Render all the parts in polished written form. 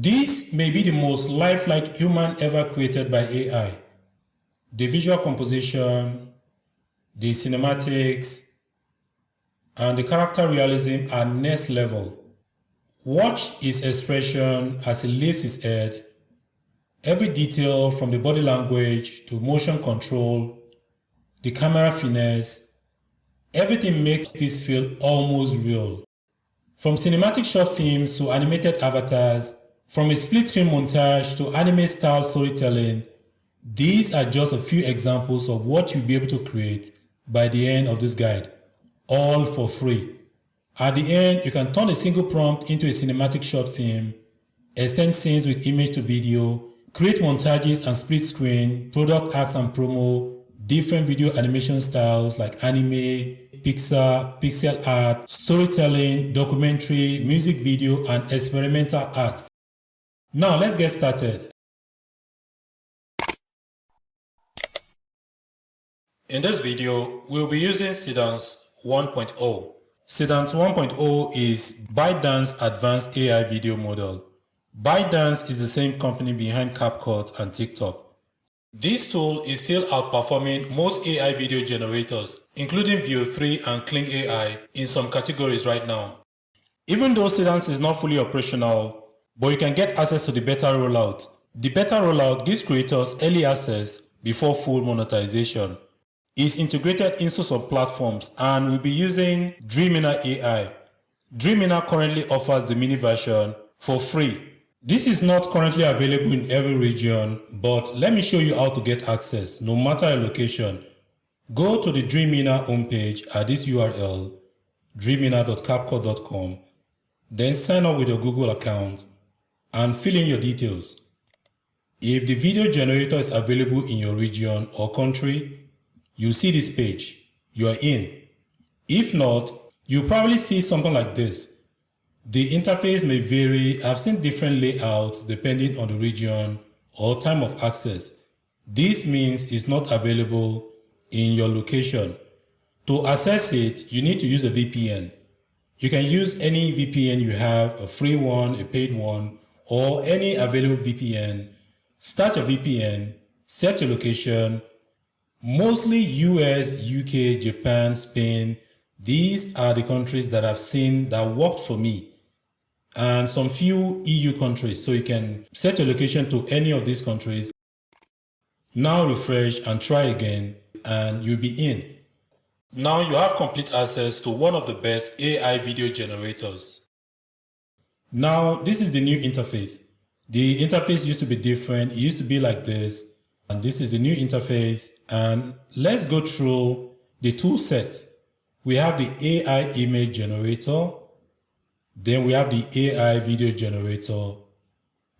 This may be the most lifelike human ever created by AI. The visual composition, the cinematics, and the character realism are next level. Watch his expression as he lifts his head. Every detail from the body language to motion control, the camera finesse, everything makes this feel almost real. From cinematic short films to animated avatars, from a split-screen montage to anime-style storytelling, these are just a few examples of what you'll be able to create by the end of this guide, all for free. At the end, you can turn a single prompt into a cinematic short film, extend scenes with image to video, create montages and split screen, product ads and promo, different video animation styles like anime, Pixar, pixel art, storytelling, documentary, music video, and experimental art. Now let's get started. In this video, we'll be using Seedance 1.0. Seedance 1.0 is ByteDance Advanced AI Video Model. ByteDance is the same company behind CapCut and TikTok. This tool is still outperforming most AI video generators, including Veo 3 and Kling AI in some categories right now. Even though Seedance is not fully operational, but you can get access to the beta rollout. The beta rollout gives creators early access before full monetization. It's integrated into some platforms and we'll be using Dreamina AI. Dreamina currently offers the mini version for free. This is not currently available in every region, but let me show you how to get access no matter your location. Go to the Dreamina homepage at this URL, dreamina.capcut.com, then sign up with your Google account and fill in your details. If the video generator is available in your region or country, you see this page, you are in. If not, you'll probably see something like this. The interface may vary. I've seen different layouts depending on the region or time of access. This means it's not available in your location. To access it, you need to use a VPN. You can use any VPN you have, a free one, a paid one, or any available VPN. Start your VPN, set your location, mostly US, UK, Japan, Spain. These are the countries that I've seen that worked for me. And some few EU countries, so you can set your location to any of these countries. Now refresh and try again and you'll be in. Now you have complete access to one of the best AI video generators. Now this is the new interface. The interface used to be different. It used to be like this, and this is the new interface. And let's go through the tool sets. We have the AI image generator. Then we have the AI video generator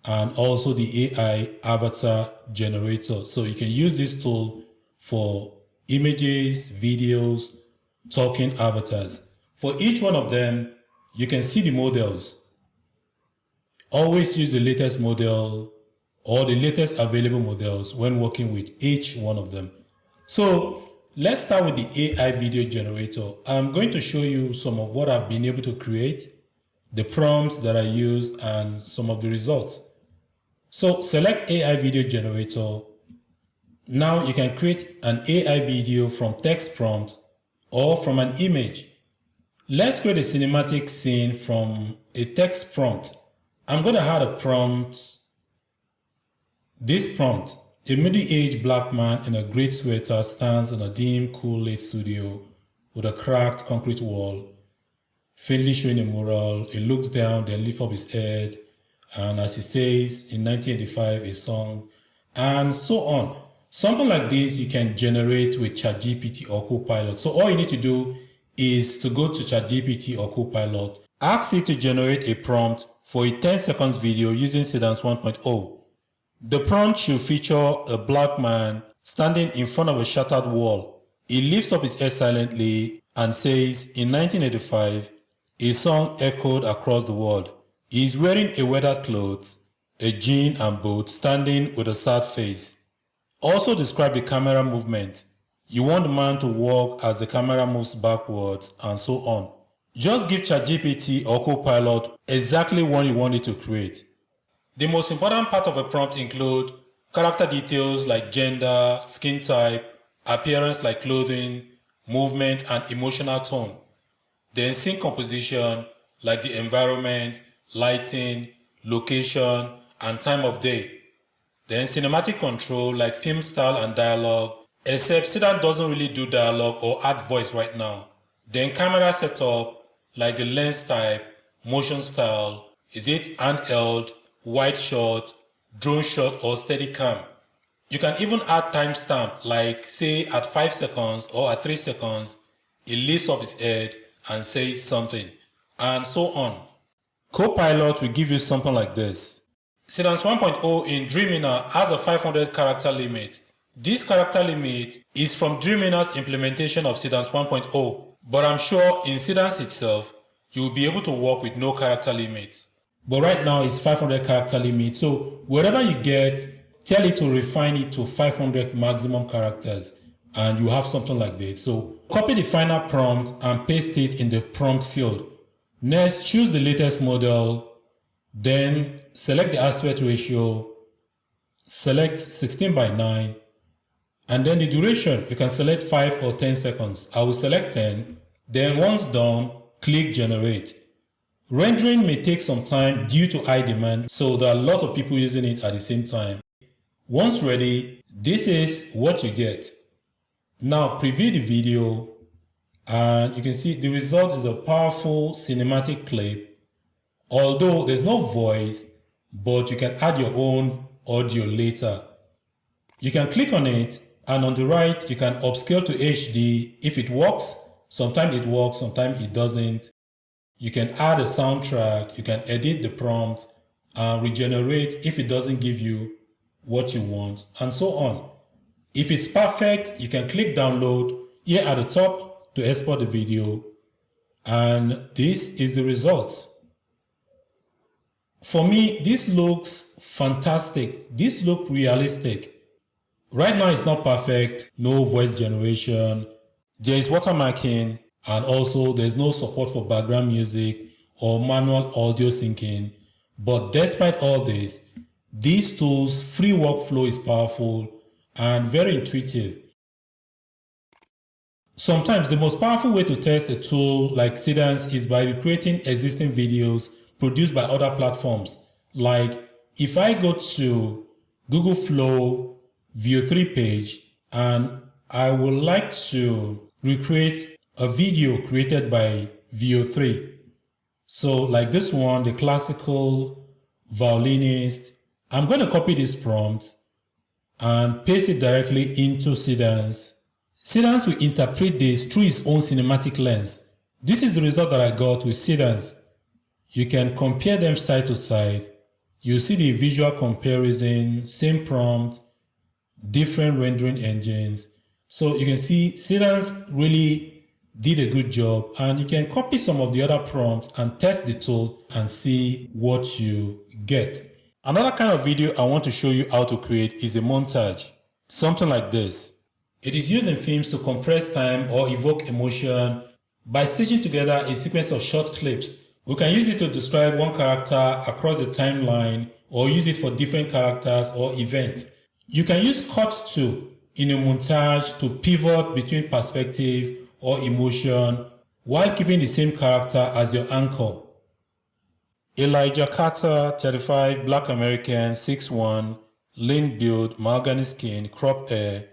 and also the AI avatar generator. So you can use this tool for images, videos, talking avatars. For each one of them, you can see the models. Always use the latest model or the latest available models when working with each one of them. So let's start with the AI video generator. I'm going to show you some of what I've been able to create, the prompts that I use, and some of the results. So select AI video generator. Now you can create an AI video from text prompt or from an image. Let's create a cinematic scene from a text prompt. I'm going to add a prompt. This prompt: a middle-aged black man in a gray sweater stands in a dim, cool late studio with a cracked concrete wall, faintly showing a mural. He looks down, then lifts up his head, and as he says, in 1985, a song, and so on. Something like this you can generate with ChatGPT or Copilot. So all you need to do is to go to ChatGPT or Copilot, ask it to generate a prompt for a 10 seconds video using Seedance 1.0. The prompt should feature a black man standing in front of a shattered wall. He lifts up his head silently and says, in 1985, a song echoed across the world. He is wearing a weathered clothes, a jean and boot, standing with a sad face. Also describe the camera movement. You want the man to walk as the camera moves backwards, and so on. Just give ChatGPT or Copilot exactly what you want it to create. The most important part of a prompt include character details like gender, skin type, appearance like clothing, movement, and emotional tone. Then scene composition like the environment, lighting, location, and time of day. Then cinematic control like film style and dialogue, except Seedance doesn't really do dialogue or add voice right now. Then camera setup like the lens type, motion style, is it handheld, wide shot, drone shot, or steady cam. You can even add timestamp like say at 5 seconds or at 3 seconds, it lifts up its head and says something, and so on. Copilot will give you something like this. Seedance 1.0 in Dreamina has a 500 character limit. This character limit is from Dreamina's implementation of Seedance 1.0, but I'm sure in Seedance itself, you will be able to work with no character limit. But right now it's 500 character limit, so wherever you get, tell it to refine it to 500 maximum characters and you have something like this. So copy the final prompt and paste it in the prompt field. Next, choose the latest model, then select the aspect ratio, select 16:9, and then the duration, you can select 5 or 10 seconds. I will select 10, then once done, click generate. Rendering may take some time due to high demand, so there are a lot of people using it at the same time. Once ready, this is what you get. Now preview the video and you can see the result is a powerful cinematic clip. Although there's no voice, but you can add your own audio later. You can click on it and on the right you can upscale to HD if it works. Sometimes it works, sometimes it doesn't. You can add a soundtrack, you can edit the prompt and regenerate if it doesn't give you what you want, and so on. If it's perfect, you can click download here at the top to export the video, and this is the results. For me, this looks fantastic. This looks realistic. Right now it's not perfect, no voice generation, there is watermarking, and also there's no support for background music or manual audio syncing. But despite all this, these tools' free workflow is powerful and very intuitive. Sometimes the most powerful way to test a tool like Seedance is by recreating existing videos produced by other platforms. Like if I go to Google Flow VO3 page and I would like to recreate a video created by VO3. So like this one, the classical violinist, I'm going to copy this prompt and paste it directly into Seedance. Seedance will interpret this through its own cinematic lens. This is the result that I got with Seedance. You can compare them side to side. You see the visual comparison, same prompt, different rendering engines. So you can see Seedance really did a good job, and you can copy some of the other prompts and test the tool and see what you get. Another kind of video I want to show you how to create is a montage. Something like this. It is used in films to compress time or evoke emotion by stitching together a sequence of short clips. We can use it to describe one character across the timeline or use it for different characters or events. You can use cut to in a montage to pivot between perspective or emotion while keeping the same character as your anchor. Elijah Carter, 35, black American, 6'1", lean build, mahogany skin, cropped hair,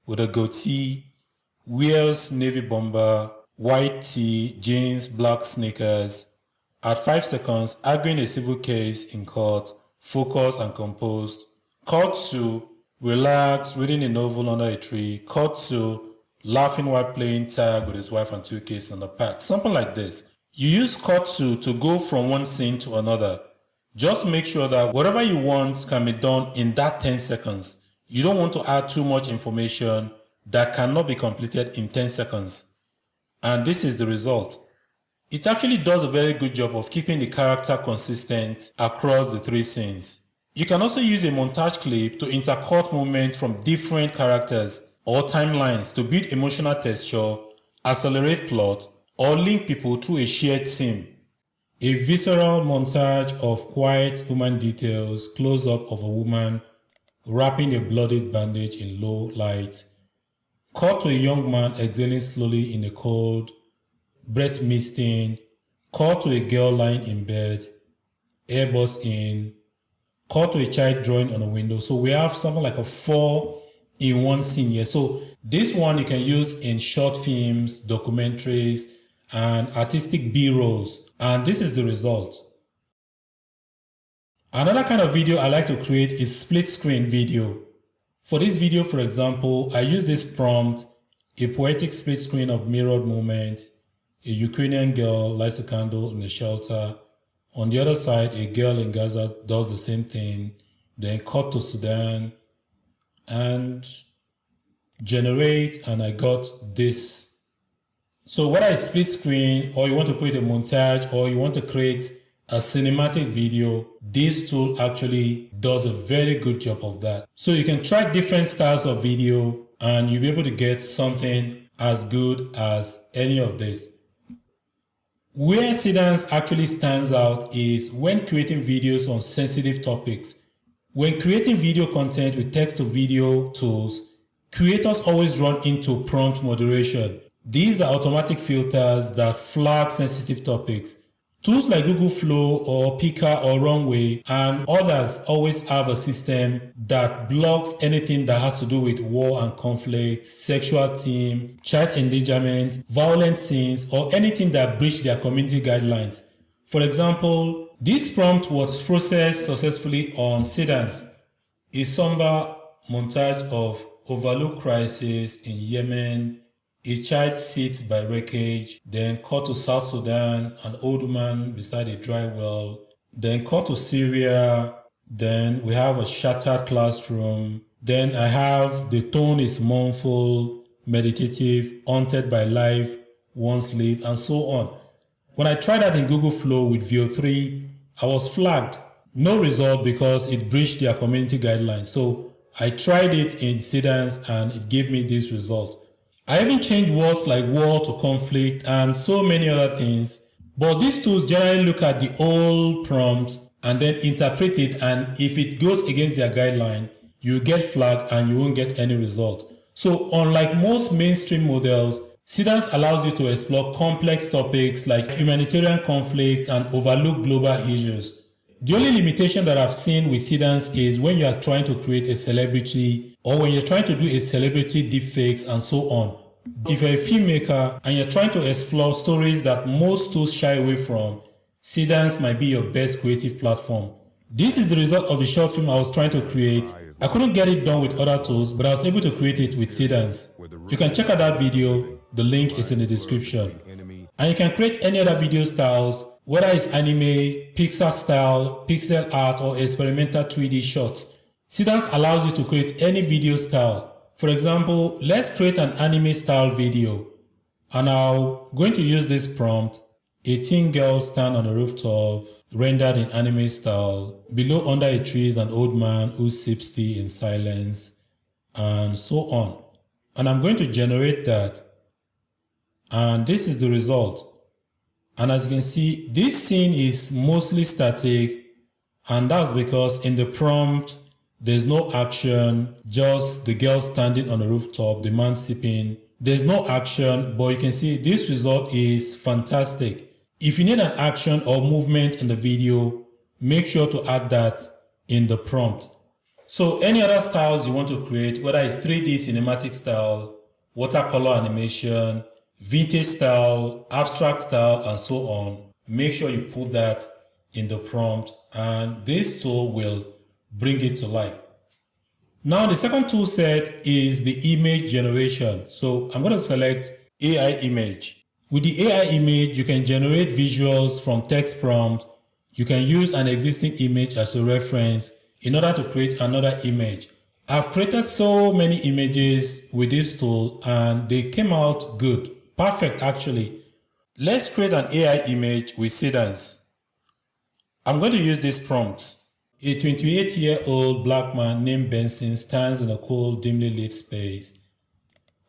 with a goatee, wears navy bomber, white tee, jeans, black sneakers. At 5 seconds, arguing a civil case in court, focused and composed. Cut to, relaxed, reading a novel under a tree. Cut to, laughing while playing tag with his wife and 2 kids in the park. Something like this. You use cut to go from one scene to another. Just make sure that whatever you want can be done in that 10 seconds. You don't want to add too much information that cannot be completed in 10 seconds. And this is the result. It actually does a very good job of keeping the character consistent across the 3 scenes. You can also use a montage clip to intercut movement from different characters or timelines to build emotional texture, accelerate plot, or link people through a shared theme. A visceral montage of quiet human details, close-up of a woman wrapping a bloodied bandage in low light. Cut to a young man exhaling slowly in a cold, breath misting. Cut to a girl lying in bed, air bursts in. Cut to a child drawing on a window. So we have something like a 4-in-1 scene here. So this one you can use in short films, documentaries, and artistic B-rolls. And this is the result. Another kind of video I like to create is split screen video. For this video, for example, I use this prompt, a poetic split screen of mirrored moment. A Ukrainian girl lights a candle in a shelter. On the other side, a girl in Gaza does the same thing. Then cut to Sudan and generate, and I got this. So whether it's split screen, or you want to create a montage, or you want to create a cinematic video, this tool actually does a very good job of that. So you can try different styles of video and you'll be able to get something as good as any of this. Where Seedance actually stands out is when creating videos on sensitive topics. When creating video content with text-to-video tools, creators always run into prompt moderation. These are automatic filters that flag sensitive topics. Tools like Google Flow or Pika or Runway and others always have a system that blocks anything that has to do with war and conflict, sexual theme, child endangerment, violent scenes, or anything that breach their community guidelines. For example, this prompt was processed successfully on Seedance, a somber montage of overlooked crisis in Yemen. A child sits by wreckage, then cut to South Sudan, an old woman beside a dry well, then cut to Syria, then we have a shattered classroom, then I have the tone is mournful, meditative, haunted by life, once lived, and so on. When I tried that in Google Flow with VO3, I was flagged. No result because it breached their community guidelines. So I tried it in Seedance and it gave me this result. I even changed words like war to conflict and so many other things. But these tools generally look at the old prompt and then interpret it, and if it goes against their guideline, you get flagged and you won't get any result. So unlike most mainstream models, Seedance allows you to explore complex topics like humanitarian conflict and overlook global issues. The only limitation that I've seen with Seedance is when you are trying to create a celebrity or when you're trying to do a celebrity deepfakes and so on. If you're a filmmaker and you're trying to explore stories that most tools shy away from, Seedance might be your best creative platform. This is the result of the short film I was trying to create. I couldn't get it done with other tools, but I was able to create it with Seedance. You can check out that video, the link is in the description. And you can create any other video styles, whether it's anime, Pixar style, pixel art, or experimental 3D shots. Seedance allows you to create any video style. For example, let's create an anime style video. And I'm going to use this prompt. A teen girl stand on a rooftop, rendered in anime style. Below under a tree is an old man who sips tea in silence, and so on. And I'm going to generate that. And this is the result. And as you can see, this scene is mostly static, and that's because in the prompt, there's no action, just the girl standing on the rooftop, the man sipping. There's no action, but you can see this result is fantastic. If you need an action or movement in the video, make sure to add that in the prompt. So any other styles you want to create, whether it's 3D cinematic style, watercolor animation, vintage style, abstract style, and so on, make sure you put that in the prompt and this tool will bring it to life. Now the second tool set is the image generation. So I'm going to select AI image. With the AI image, you can generate visuals from text prompt. You can use an existing image as a reference in order to create another image. I've created so many images with this tool and they came out good. Perfect actually. Let's create an AI image with Seedance. I'm going to use this prompt. A 28-year-old black man named Benson stands in a cold, dimly lit space,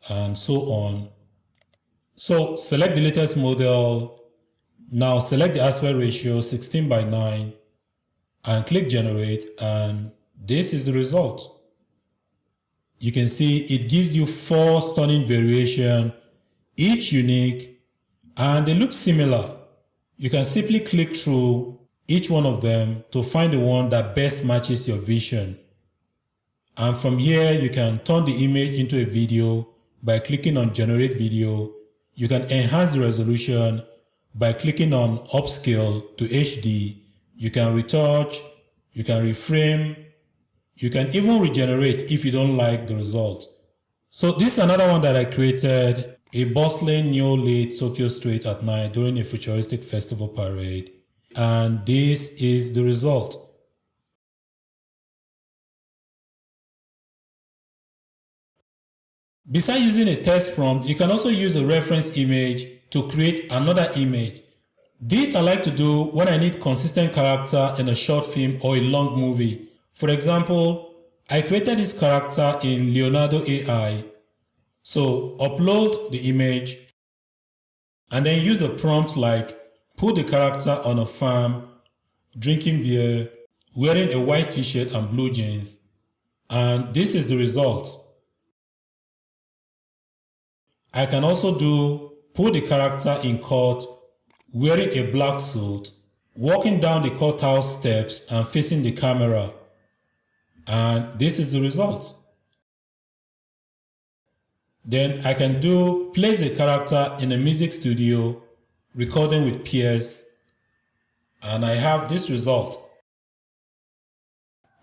and so on. So select the latest model, Now select the aspect ratio 16:9 and click generate, and this is the result. You can see it gives you 4 stunning variations, each unique, and they look similar. You can simply click through each one of them to find the one that best matches your vision. And from here, you can turn the image into a video by clicking on generate video. You can enhance the resolution by clicking on upscale to HD. You can retouch, you can reframe, you can even regenerate if you don't like the result. So this is another one that I created, a bustling neo-late Tokyo street at night during a futuristic festival parade. And this is the result. Besides using a text prompt, you can also use a reference image to create another image. This I like to do when I need consistent character in a short film or a long movie. For example, I created this character in Leonardo AI. So upload the image and then use a prompt like put the character on a farm, drinking beer, wearing a white t-shirt and blue jeans. And this is the result. I can also do put the character in court, wearing a black suit, walking down the courthouse steps and facing the camera. And this is the result. Then I can do place the character in a music studio, recording with peers, and I have this result.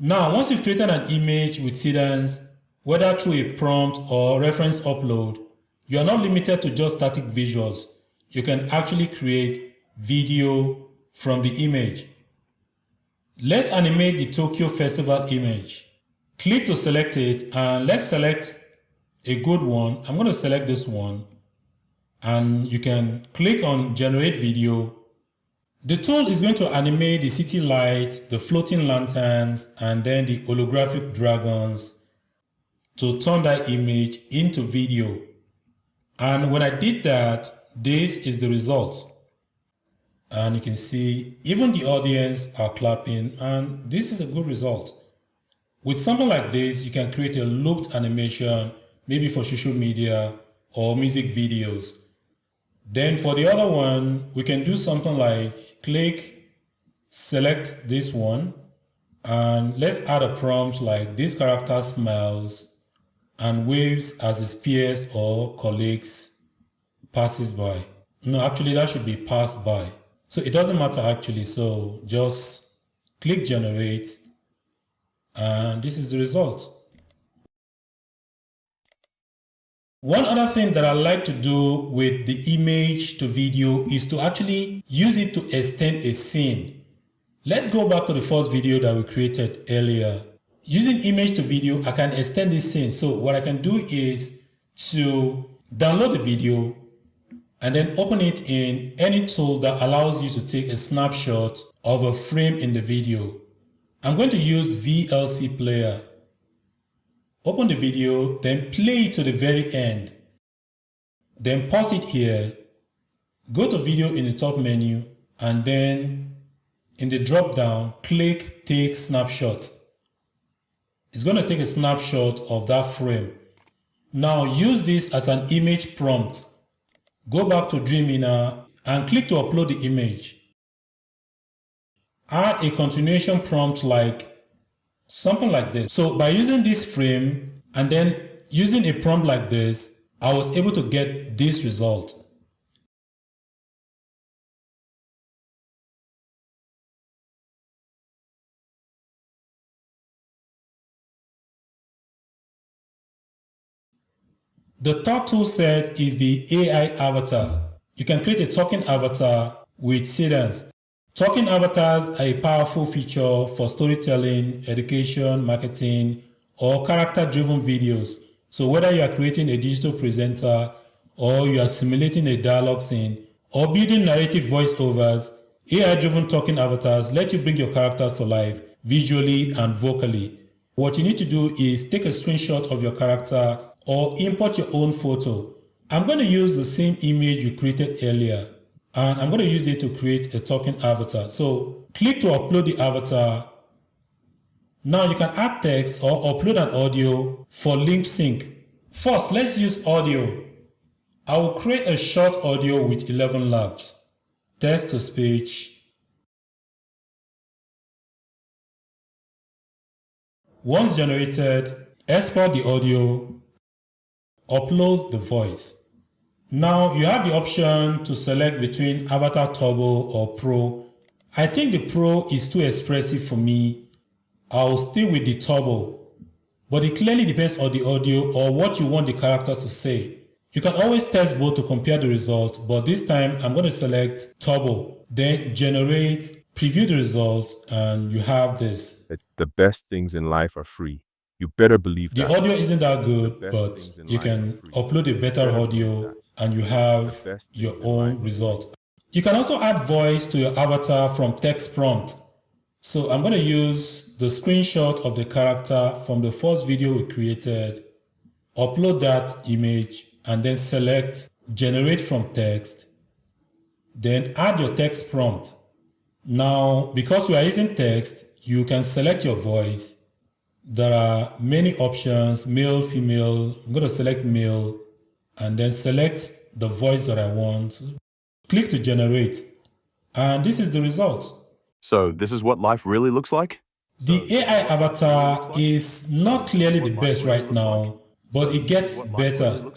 Now, once you've created an image with Seedance, whether through a prompt or reference upload, you are not limited to just static visuals. You can actually create video from the image. Let's animate the Tokyo Festival image. Click to select it, and let's select a good one. I'm going to select this one, and you can click on generate video. The tool is going to animate the city lights, the floating lanterns, and then the holographic dragons to turn that image into video. And when I did that, this is the result. And you can see even the audience are clapping, and this is a good result. With something like this, you can create a looped animation, maybe for social media or music videos. Then for the other one, we can do something like click, select this one, and let's add a prompt like this character smiles and waves as his peers or colleagues passes by. No, actually that should be pass by. So it doesn't matter actually, so just click generate, and this is the result. One other thing that I like to do with the image to video is to actually use it to extend a scene. Let's go back to the first video that we created earlier. Using image to video, I can extend this scene. So what I can do is to download the video and then open it in any tool that allows you to take a snapshot of a frame in the video. I'm going to use VLC player. Open the video, then play it to the very end. Then pause it here. Go to video in the top menu, and then in the drop down, click take snapshot. It's going to take a snapshot of that frame. Now use this as an image prompt. Go back to Dreamina and click to upload the image. Add a continuation prompt like something like this. So by using this frame and then using a prompt like this, I was able to get this result. The third tool set is the AI avatar. You can create a talking avatar with Seedance. Talking avatars are a powerful feature for storytelling, education, marketing, or character-driven videos. So whether you are creating a digital presenter, or you are simulating a dialogue scene, or building narrative voiceovers, AI-driven talking avatars let you bring your characters to life visually and vocally. What you need to do is take a screenshot of your character or import your own photo. I'm going to use the same image you created earlier. and I'm going to use it to create a talking avatar. So click to upload the avatar. Now you can add text or upload an audio for lip sync. First, let's use audio. I will create a short audio with 11 laps. Text to speech. Once generated, export the audio, upload the voice. Now you have the option to select between Avatar Turbo or Pro. I think the Pro is too expressive for me. I'll stay with the Turbo, but it clearly depends on the audio or what you want the character to say. You can always test both to compare the results, but this time I'm going to select Turbo, then generate, preview the results, and you have this. The best things in life are free. You better believe that. The audio isn't that good, but you can upload a better audio and you have your own result. You can also add voice to your avatar from text prompt. So I'm going to use the screenshot of the character from the first video we created, upload that image, and then select generate from text, then add your text prompt. Now, because we are using text, you can select your voice. There are many options, male, female. I'm going to select male and then select the voice that I want. Click to generate, and this is the result. So this is what life really looks like? The AI avatar is not clearly the best right now, but it gets better.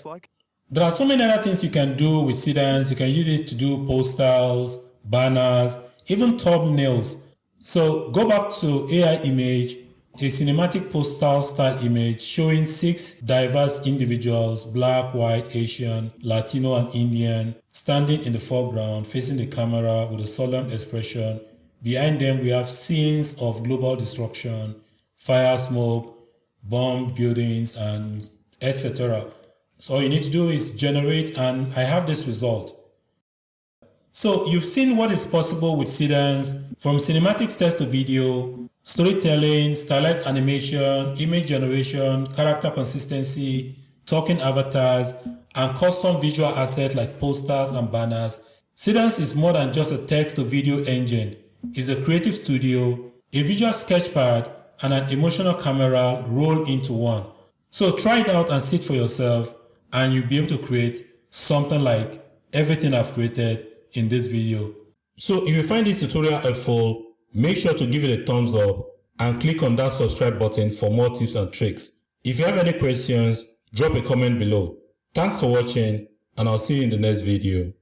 There are so many other things you can do with Seedance. You can use it to do posters, banners, even thumbnails. So go back to AI image, a cinematic postal style image showing 6 diverse individuals, black, white, Asian, Latino, and Indian, standing in the foreground, facing the camera with a solemn expression. Behind them, we have scenes of global destruction, fire, smoke, bombed buildings, and etc. So all you need to do is generate, and I have this result. So you've seen what is possible with Seedance, from cinematics text to video, storytelling, stylized animation, image generation, character consistency, talking avatars, and custom visual assets like posters and banners. Seedance is more than just a text to video engine. It's a creative studio, a visual sketchpad, and an emotional camera rolled into one. So try it out and see it for yourself, and you'll be able to create something like everything I've created in this video. So if you find this tutorial helpful, make sure to give it a thumbs up and click on that subscribe button for more tips and tricks. If you have any questions, drop a comment below. Thanks for watching, and I'll see you in the next video.